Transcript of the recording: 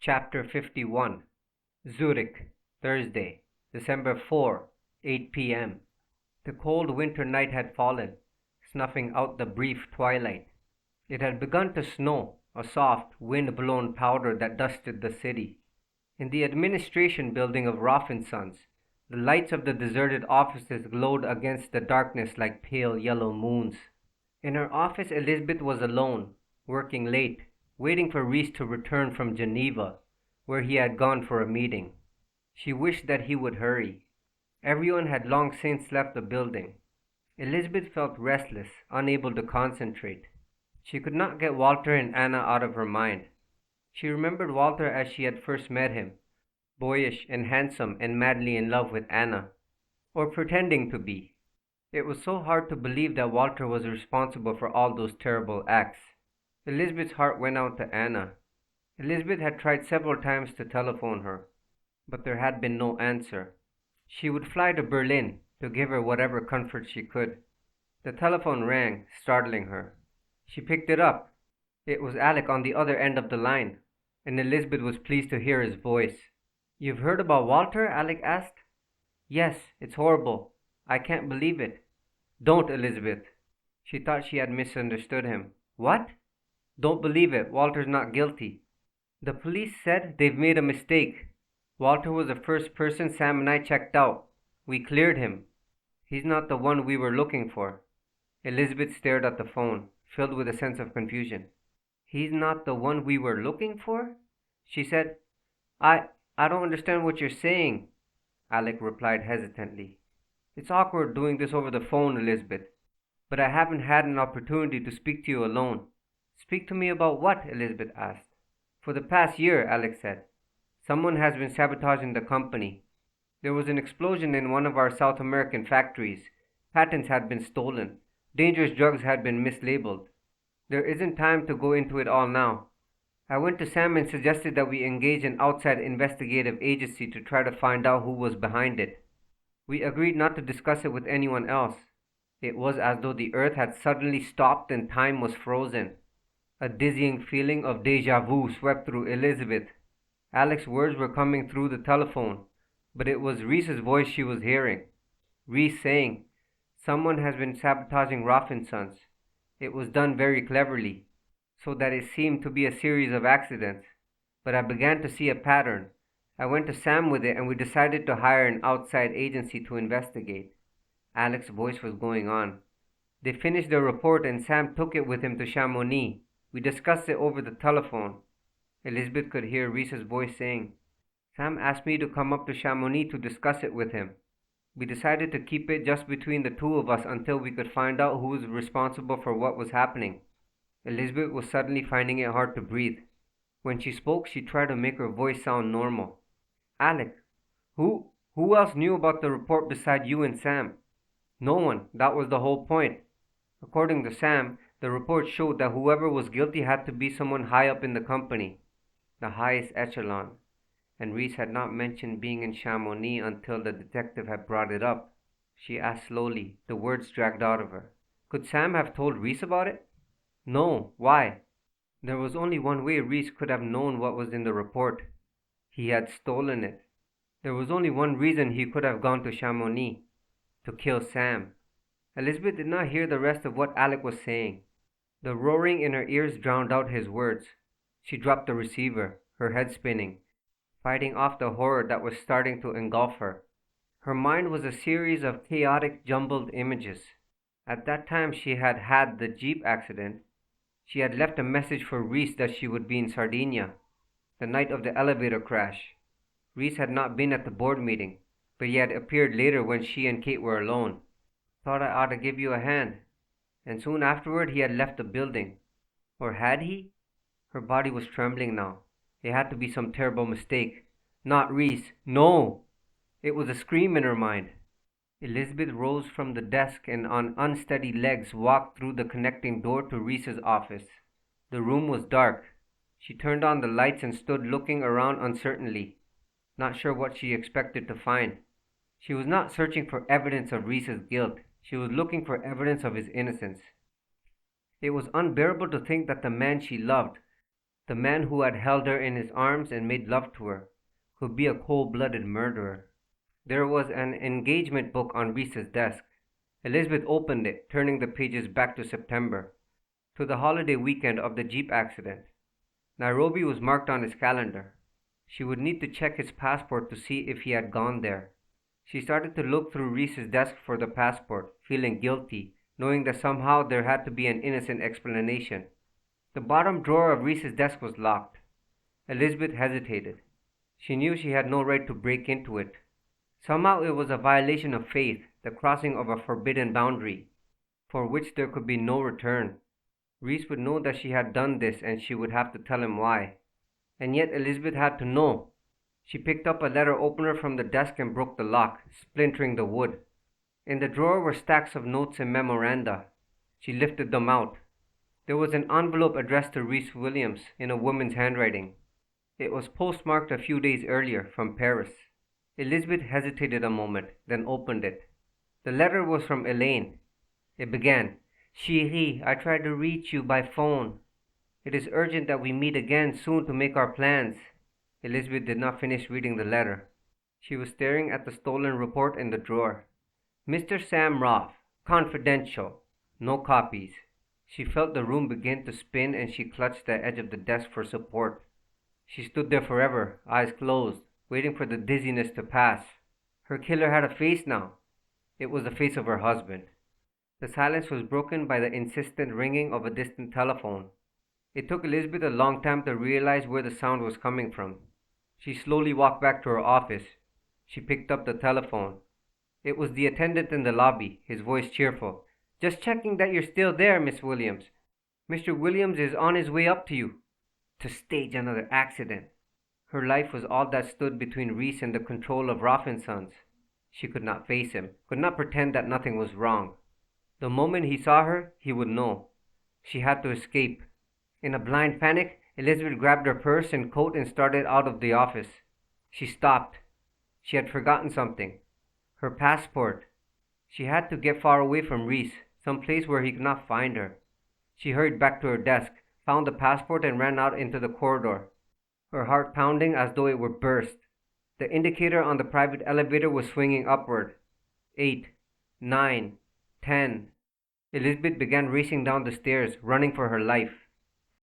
Chapter 51 Zurich, Thursday, December 4, 8 p.m. The cold winter night had fallen, snuffing out the brief twilight. It had begun to snow, a soft, wind-blown powder that dusted the city. In the administration building of Roffe and Sons, the lights of the deserted offices glowed against the darkness like pale yellow moons. In her office, Elizabeth was alone, working late, waiting for Rhys to return from Geneva, where he had gone for a meeting. She wished that he would hurry. Everyone had long since left the building. Elizabeth felt restless, unable to concentrate. She could not get Walther and Anna out of her mind. She remembered Walther as she had first met him, boyish and handsome and madly in love with Anna, or pretending to be. It was so hard to believe that Walther was responsible for all those terrible acts. Elizabeth's heart went out to Anna. Elizabeth had tried several times to telephone her, but there had been no answer. She would fly to Berlin to give her whatever comfort she could. The telephone rang, startling her. She picked it up. It was Alec on the other end of the line, and Elizabeth was pleased to hear his voice. "You've heard about Walther?" Alec asked. "Yes, it's horrible. I can't believe it." "Don't, Elizabeth." She thought she had misunderstood him. "What?" "Don't believe it. Walter's not guilty. The police said they've made a mistake. Walther was the first person Sam and I checked out. We cleared him. He's not the one we were looking for." Elizabeth stared at the phone, filled with a sense of confusion. "He's not the one we were looking for?" she said. I don't understand what you're saying," Alec replied hesitantly. "It's awkward doing this over the phone, Elizabeth, but I haven't had an opportunity to speak to you alone." "Speak to me about what?" Elizabeth asked. "For the past year," Alec said, "someone has been sabotaging the company. There was an explosion in one of our South American factories. Patents had been stolen. Dangerous drugs had been mislabeled. There isn't time to go into it all now. I went to Sam and suggested that we engage an outside investigative agency to try to find out who was behind it. We agreed not to discuss it with anyone else. It was as though the earth had suddenly stopped and time was frozen. A dizzying feeling of déjà vu swept through Elizabeth. Alec's words were coming through the telephone, but it was Rhys's voice she was hearing. Rhys saying, "Someone has been sabotaging Roffe and Sons. It was done very cleverly, so that it seemed to be a series of accidents. But I began to see a pattern. I went to Sam with it and we decided to hire an outside agency to investigate." Alec's voice was going on. "They finished their report and Sam took it with him to Chamonix. We discussed it over the telephone." Elizabeth could hear Rhys's voice saying, "Sam asked me to come up to Chamonix to discuss it with him. We decided to keep it just between the two of us until we could find out who was responsible for what was happening." Elizabeth was suddenly finding it hard to breathe. When she spoke, she tried to make her voice sound normal. "Alec, who else knew about the report beside you and Sam?" "No one. That was the whole point. According to Sam, the report showed that whoever was guilty had to be someone high up in the company, the highest echelon. And Rhys had not mentioned being in Chamonix until the detective had brought it up." She asked slowly, the words dragged out of her. "Could Sam have told Rhys about it?" "No. Why?" There was only one way Rhys could have known what was in the report. He had stolen it. There was only one reason he could have gone to Chamonix: to kill Sam. Elizabeth did not hear the rest of what Alec was saying. The roaring in her ears drowned out his words. She dropped the receiver, her head spinning, fighting off the horror that was starting to engulf her. Her mind was a series of chaotic, jumbled images. At that time she had had the Jeep accident. She had left a message for Rhys that she would be in Sardinia, the night of the elevator crash. Rhys had not been at the board meeting, but he had appeared later when she and Kate were alone. "Thought I ought to give you a hand." And soon afterward he had left the building. Or had he? Her body was trembling now. It had to be some terrible mistake. Not Rhys. No! It was a scream in her mind. Elizabeth rose from the desk and on unsteady legs walked through the connecting door to Rhys's office. The room was dark. She turned on the lights and stood looking around uncertainly, not sure what she expected to find. She was not searching for evidence of Rhys's guilt. She was looking for evidence of his innocence. It was unbearable to think that the man she loved, The man who had held her in his arms and made love to her could be a cold-blooded murderer. There was an engagement book on Rhys's desk. Elizabeth opened it, turning the pages back to September, to the holiday weekend of the Jeep accident. Nairobi was marked on his calendar. She would need to check his passport to see if he had gone there. She started to look through Rhys's desk for the passport, feeling guilty, knowing that somehow there had to be an innocent explanation. The bottom drawer of Rhys's desk was locked. Elizabeth hesitated. She knew she had no right to break into it. Somehow it was a violation of faith, the crossing of a forbidden boundary, for which there could be no return. Rhys would know that she had done this and she would have to tell him why. And yet Elizabeth had to know. She picked up a letter opener from the desk and broke the lock, splintering the wood. In the drawer were stacks of notes and memoranda. She lifted them out. There was an envelope addressed to Rhys Williams in a woman's handwriting. It was postmarked a few days earlier from Paris. Elizabeth hesitated a moment, then opened it. The letter was from Elaine. It began, "Chérie, I tried to reach you by phone. It is urgent that we meet again soon to make our plans." Elizabeth did not finish reading the letter. She was staring at the stolen report in the drawer. "Mr. Sam Roffe, confidential. No copies." She felt the room begin to spin and she clutched the edge of the desk for support. She stood there forever, eyes closed, waiting for the dizziness to pass. Her killer had a face now. It was the face of her husband. The silence was broken by the insistent ringing of a distant telephone. It took Elizabeth a long time to realize where the sound was coming from. She slowly walked back to her office. She picked up the telephone. It was the attendant in the lobby, his voice cheerful. "Just checking that you're still there, Miss Williams. Mr. Williams is on his way up to you to stage another accident." Her life was all that stood between Rhys and the control of Roffe and Sons. She could not face him, could not pretend that nothing was wrong. The moment he saw her, he would know. She had to escape. In a blind panic, Elizabeth grabbed her purse and coat and started out of the office. She stopped. She had forgotten something. Her passport. She had to get far away from Rhys, some place where he could not find her. She hurried back to her desk, found the passport and ran out into the corridor, her heart pounding as though it would burst. The indicator on the private elevator was swinging upward. 8, 9, 10. Elizabeth began racing down the stairs, running for her life.